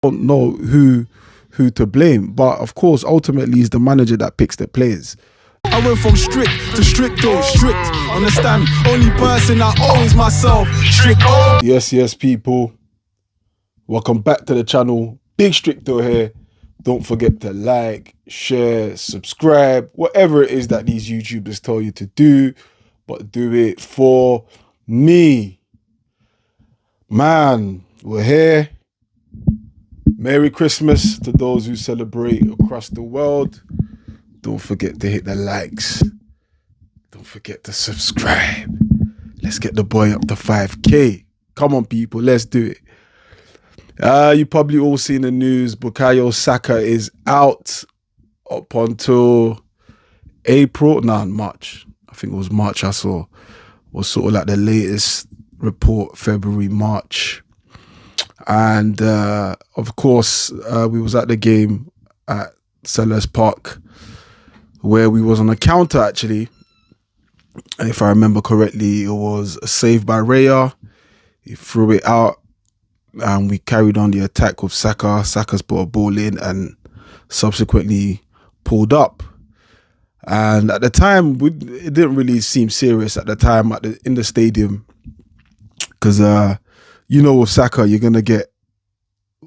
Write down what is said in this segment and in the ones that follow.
don't know who to blame, but of course, ultimately, it's the manager that picks the players. I went from strict to stricto, strict. Understand? Only person I owe is myself. Stricto. Yes, people. Welcome back to the channel. Big Stricto here. Don't forget to like, share, subscribe, whatever it is that these YouTubers tell you to do, but do it for me. Man, we're here. Merry Christmas to those who celebrate across the world. Don't forget to hit the likes. Don't forget to subscribe. Let's get the boy up to 5K. Come on, people. Let's do it. You probably all seen the news. Bukayo Saka is out up until March. I think it was March I saw. Was sort of like the latest report, February, March. And of course, we was at the game at Sellers Park, where we was on a counter actually. And if I remember correctly, it was a save by Raya. He threw it out and we carried on the attack with Saka. Saka's put a ball in and subsequently pulled up. And at the time, it didn't really seem serious at the time in the stadium. Because, you know, with Saka, you're going to get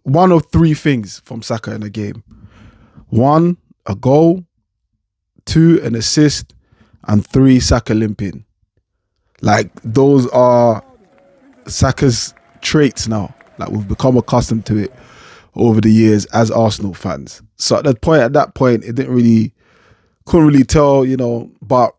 one of three things from Saka in a game. One, a goal. Two, an assist. And three, Saka limping. Like, those are Saka's traits now. Like, we've become accustomed to it over the years as Arsenal fans. So at that point, it couldn't really tell, you know, but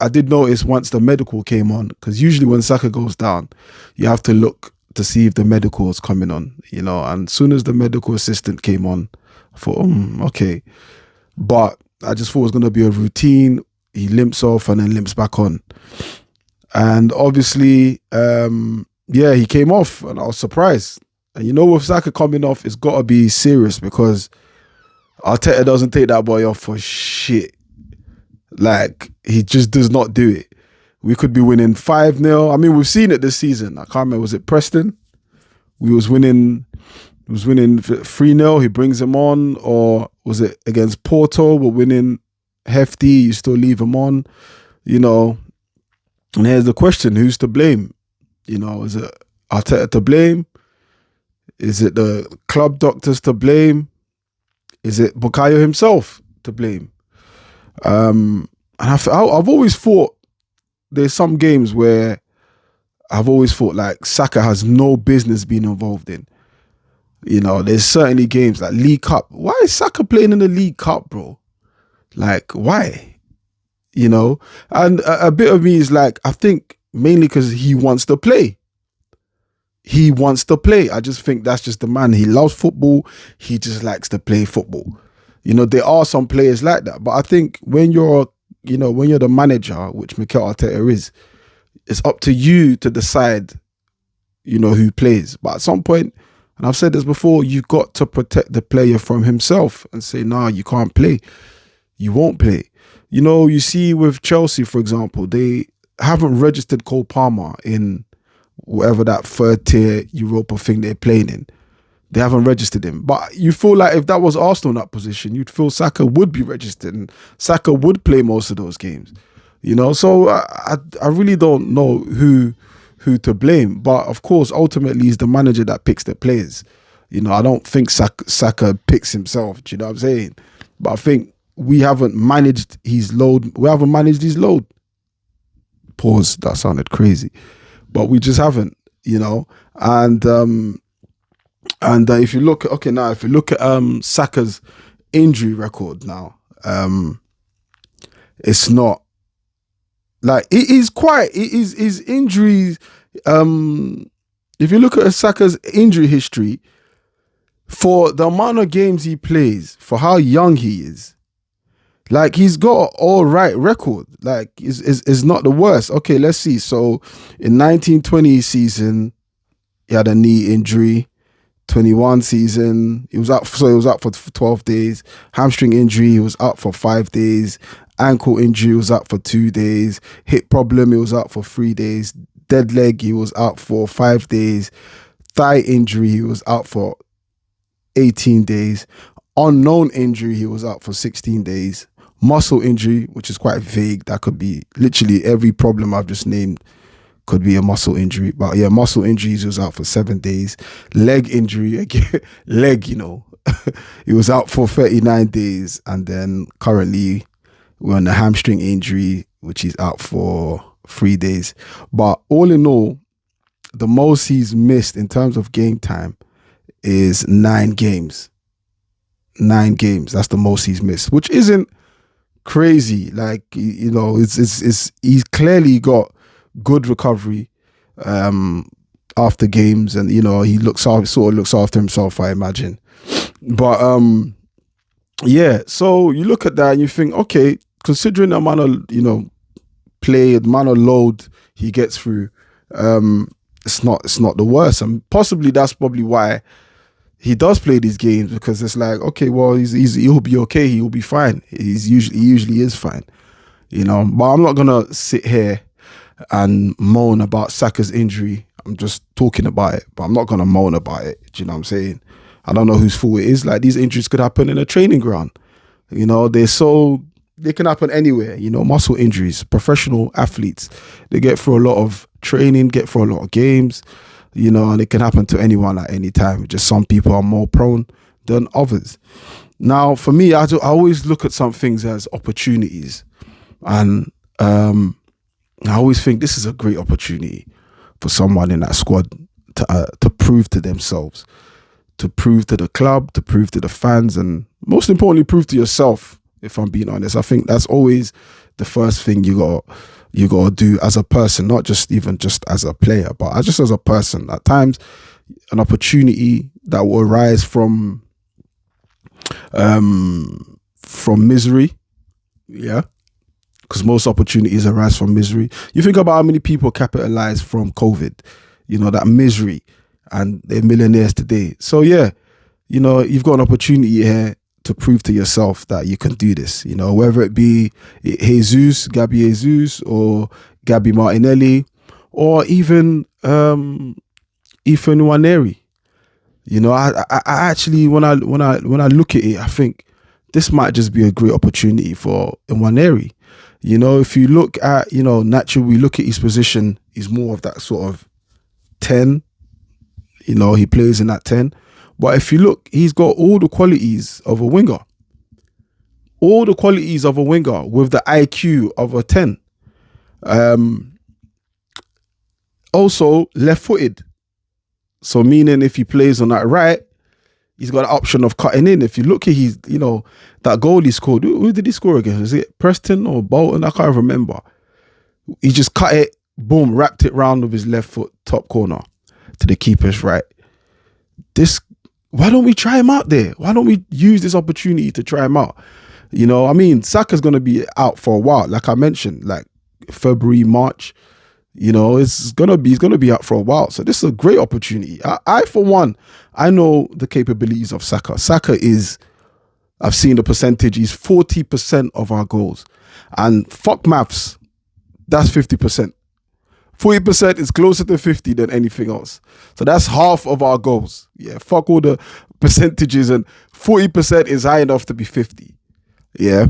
I did notice once the medical came on, because usually when Saka goes down, you have to look to see if the medical is coming on, you know, and as soon as the medical assistant came on, I thought, okay. But I just thought it was going to be a routine. He limps off and then limps back on. And obviously, yeah, he came off and I was surprised. And you know, with Saka coming off, it's got to be serious because Arteta doesn't take that boy off for shit. Like, he just does not do it. We could be winning 5-0. I mean, we've seen it this season. I can't remember, was it Preston? We was winning 3-0, he brings him on. Or was it against Porto? We're winning hefty, you still leave him on. You know, and here's the question, who's to blame? You know, is it Arteta to blame? Is it the club doctors to blame? Is it Bukayo himself to blame? And I've always thought there's some games where I've always thought like Saka has no business being involved in. You know, there's certainly games like League Cup. Why is Saka playing in the League Cup, bro? Like, why? You know, and a bit of me is like, I think mainly because he wants to play. He wants to play. I just think that's just the man. He loves football. He just likes to play football. You know, there are some players like that. But I think when you're the manager, which Mikel Arteta is, it's up to you to decide, you know, who plays. But at some point, and I've said this before, you've got to protect the player from himself and say, nah, you can't play. You won't play. You know, you see with Chelsea, for example, they haven't registered Cole Palmer in whatever that third tier Europa thing they're playing in. They haven't registered him. But you feel like if that was Arsenal in that position, you'd feel Saka would be registered and Saka would play most of those games. You know, so I really don't know who to blame. But of course, ultimately, it's the manager that picks the players. You know, I don't think Saka picks himself. Do you know what I'm saying? But I think we haven't managed his load. We haven't managed his load. Pause. That sounded crazy. But we just haven't, you know. And if you look at Saka's injury record now, it's not like his injuries. If you look at Saka's injury history, for the amount of games he plays, for how young he is, like, he's got an all right record. Like, is not the worst. Okay, let's see. So in 1920 season, he had a knee injury. 21 season, he was out for 12 days. Hamstring injury, he was out for 5 days. Ankle injury, he was out for 2 days. Hip problem, he was out for 3 days. Dead leg, he was out for 5 days. Thigh injury, he was out for 18 days. Unknown injury, he was out for 16 days. Muscle injury, which is quite vague. That could be literally every problem I've just named could be a muscle injury. But yeah, muscle injuries, he was out for 7 days. Leg injury, again, leg, he was out for 39 days. And then currently we're on the hamstring injury, which he's out for 3 days. But all in all, the most he's missed in terms of game time is 9 games. 9 games. That's the most he's missed, which isn't crazy. Like, it's he's clearly got good recovery after games, and he sort of looks after himself, I imagine. But yeah, so you look at that and you think, okay, considering the amount of play, the amount of load he gets through, it's not the worst, and possibly that's probably why he does play these games, because it's like, okay, well, he'll be okay, he'll be fine. He usually is fine, But I'm not gonna sit here and moan about Saka's injury. I'm just talking about it, but I'm not gonna moan about it. Do you know what I'm saying? I don't know whose fault it is. Like, these injuries could happen in a training ground. They can happen anywhere. Muscle injuries. Professional athletes, they get through a lot of training, get through a lot of games. And it can happen to anyone at any time. Just some people are more prone than others. Now, for me, I always look at some things as opportunities. And I always think this is a great opportunity for someone in that squad to prove to themselves, to prove to the club, to prove to the fans, and most importantly, prove to yourself, if I'm being honest. I think that's always the first thing you got to do as a person, not just as a player, but just as a person. At times, an opportunity that will arise from misery, yeah, because most opportunities arise from misery. You think about how many people capitalize from COVID, that misery, and they're millionaires today. So yeah, you've got an opportunity here to prove to yourself that you can do this, whether it be Gabby Jesus, or Gabby Martinelli, or even Ethan Nwaneri. I actually, when I look at it, I think this might just be a great opportunity for Nwaneri. If you look at, naturally, we look at his position, he's more of that sort of 10. He plays in that 10. But if you look, he's got all the qualities of a winger. All the qualities of a winger with the IQ of a 10. Also, left-footed. So meaning if he plays on that right, he's got an option of cutting in. If you look at his, that goal he scored, who did he score against? Is it Preston or Bolton? I can't remember. He just cut it, boom, wrapped it round with his left foot, top corner to the keeper's right. Why don't we try him out there? Why don't we use this opportunity to try him out? Saka's going to be out for a while. Like I mentioned, like February, March, he's going to be out for a while. So this is a great opportunity. I for one, I know the capabilities of Saka. I've seen the percentage, he's 40% of our goals. And fuck maths, that's 50%. 40% is closer to 50 than anything else. So that's half of our goals. Yeah, fuck all the percentages, and 40% is high enough to be 50. Yeah.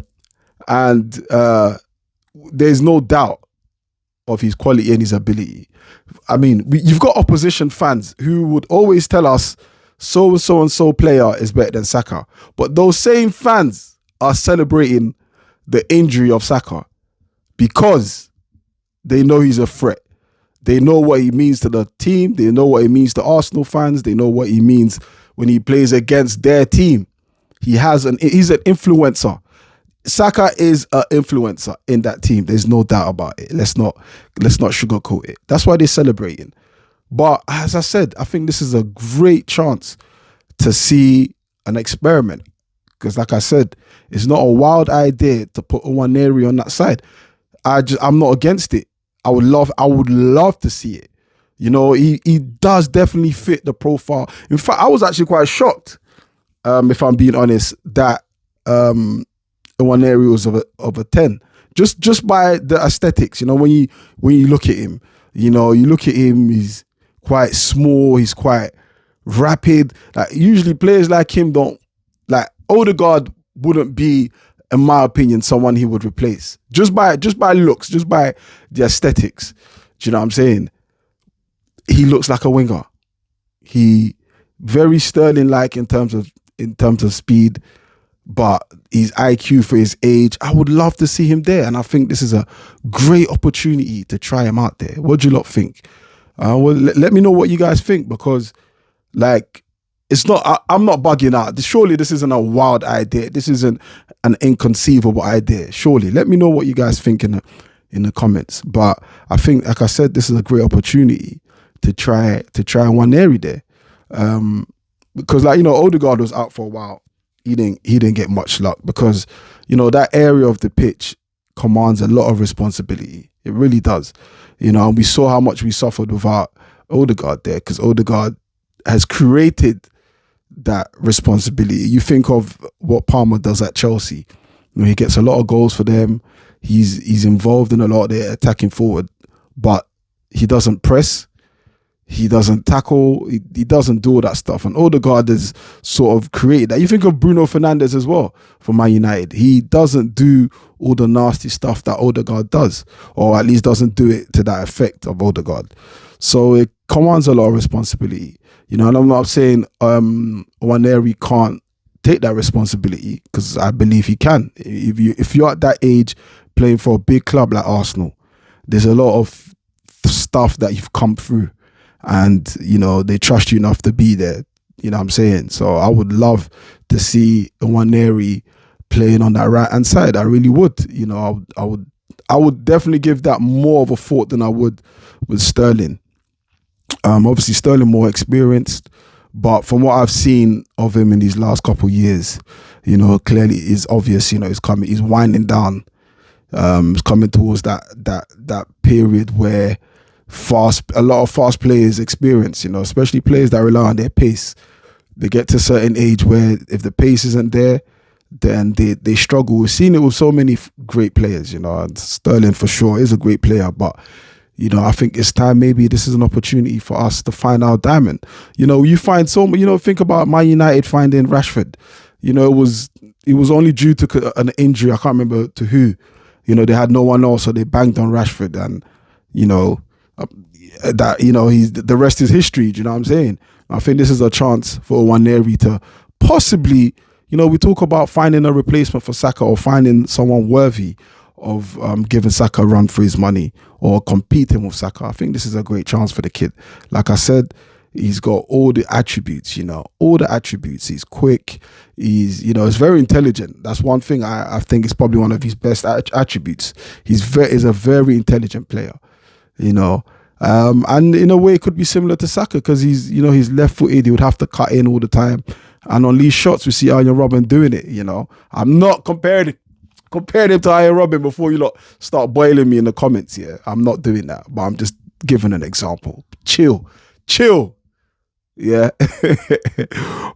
And there's no doubt of his quality and his ability. You've got opposition fans who would always tell us so and so player is better than Saka. But those same fans are celebrating the injury of Saka because they know he's a threat. They know what he means to the team. They know what he means to Arsenal fans. They know what he means when he plays against their team. He's an influencer. Saka is an influencer in that team. There's no doubt about it. Let's not sugarcoat it. That's why they're celebrating. But as I said, I think this is a great chance to see an experiment. Because like I said, it's not a wild idea to put Nwaneri on that side. I'm not against it. I would love to see it. He does definitely fit the profile. In fact, I was actually quite shocked, if I'm being honest, that Nwaneri was of a 10. Just by the aesthetics, when you look at him, he's quite small, he's quite rapid. Like usually players like him don't, like Odegaard wouldn't be, in my opinion, someone he would replace just by looks, just by the aesthetics. Do you know what I'm saying? He looks like a winger. He very Sterling like in terms of speed, but his IQ for his age, I would love to see him there. And I think this is a great opportunity to try him out there. What do you lot think? Well, let me know what you guys think, because like, it's not, I'm not bugging out. Surely this isn't a wild idea. This isn't an inconceivable idea. Surely. Let me know what you guys think in the comments. But I think, like I said, this is a great opportunity to try Nwaneri there. Because like, Odegaard was out for a while. He didn't get much luck because, that area of the pitch commands a lot of responsibility. It really does. And we saw how much we suffered without Odegaard there, because Odegaard has created that responsibility. You think of what Palmer does at Chelsea. He gets a lot of goals for them. He's involved in a lot of their attacking forward, but he doesn't press. He doesn't tackle. He doesn't do all that stuff. And Odegaard has sort of created that. You think of Bruno Fernandes as well for Man United. He doesn't do all the nasty stuff that Odegaard does, or at least doesn't do it to that effect of Odegaard. So it commands a lot of responsibility. And I'm not saying Nwaneri can't take that responsibility, because I believe he can. If you're at that age playing for a big club like Arsenal, there's a lot of stuff that you've come through. And, they trust you enough to be there. You know what I'm saying? So I would love to see Nwaneri playing on that right-hand side. I really would. I would definitely give that more of a thought than I would with Sterling. Obviously, Sterling more experienced. But from what I've seen of him in these last couple of years, clearly it's obvious, he's winding down. It's coming towards that period where a lot of fast players experience, especially players that rely on their pace. They get to a certain age where if the pace isn't there, then they struggle. We've seen it with so many great players, and Sterling for sure is a great player, but I think it's time, maybe this is an opportunity for us to find our diamond. You find think about Man United finding Rashford. It was only due to an injury. I can't remember to who. They had no one else, so they banged on Rashford, and the rest is history. Do you know what I'm saying? I think this is a chance for Nwaneri to possibly, we talk about finding a replacement for Saka, or finding someone worthy of giving Saka a run for his money, or competing with Saka. I think this is a great chance for the kid. Like I said, he's got all the attributes, all the attributes. He's quick. He's very intelligent. That's one thing I think is probably one of his best attributes. He's a very intelligent player, and in a way it could be similar to Saka, because he's left-footed. He would have to cut in all the time, and on these shots we see Arjen Robben doing it. I'm not comparing him to Arjen Robben before you lot start boiling me in the comments. I'm not doing that, but I'm just giving an example. Chill. Yeah.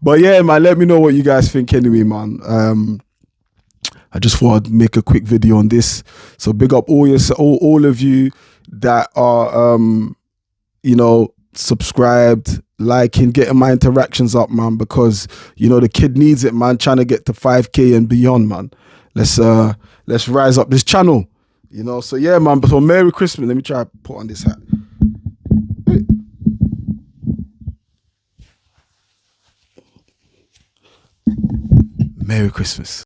But yeah, man, let me know what you guys think anyway, man. I just thought I'd make a quick video on this. So big up all of you that are subscribed, liking, getting my interactions up, man, because the kid needs it, man, trying to get to 5K and beyond, man. Let's rise up this channel. So yeah, man, but for Merry Christmas, let me try to put on this hat. Merry Christmas.